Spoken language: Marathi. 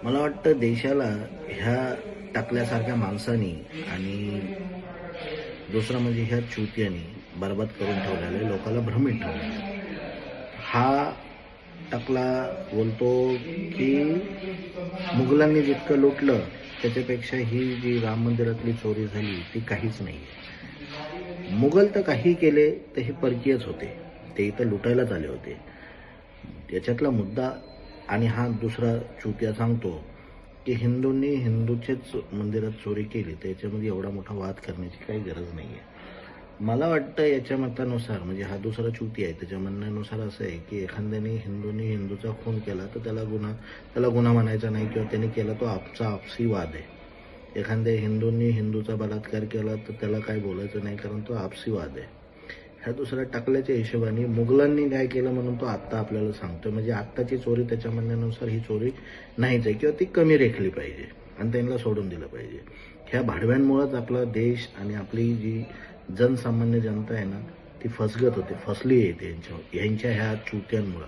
मला वाटतं देशाला ह्या टाकल्यासारख्या माणसानी आणि दुसरं म्हणजे ह्या चुत्यानी बरबाद करून ठेवलेलं आहे, लोकांना भ्रमित ठेवलेलं आहे. हा टकला बोलतो की मुघलांनी जितकं लुटलं त्याच्यापेक्षा ही जी राम मंदिरातली चोरी झाली ती काहीच नाही. मुघल तर काही केले तर हे परकीयच होते, ते इथं लुटायलाच आले होते. याच्यातला मुद्दा आणि हा दुसरा चुत्या सांगतो की हिंदूंनी हिंदूचेच मंदिरात चोरी केली तर याच्यामध्ये एवढा मोठा वाद करण्याची काही गरज नाही आहे. मला वाटतं याच्या मतानुसार म्हणजे हा दुसरा चुती आहे, त्याच्या म्हणण्यानुसार असं आहे की एखाद्याने हिंदूंनी हिंदूचा खून केला तर त्याला गुन्हा म्हणायचा नाही किंवा त्याने केला तो आपसी वाद आहे. एखाद्या हिंदूंनी हिंदूचा बलात्कार केला तर त्याला काय बोलायचं नाही, कारण तो आपसी वाद आहे. ह्या दुसऱ्या टाकल्याच्या हिशोबाने मुघलांनी काय केलं म्हणून तो आत्ता आपल्याला सांगतोय, म्हणजे आत्ताची चोरी त्याच्या म्हणण्यानुसार ही चोरी नाहीच आहे किंवा ती कमी रेखली पाहिजे आणि त्यांना सोडून दिलं पाहिजे. ह्या भाडव्यांमुळेच आपला देश आणि आपली जी जनसामान्य जनता आहे ना ती फसगत होते, फसली आहे यांच्या ह्या चुत्यांमुळं.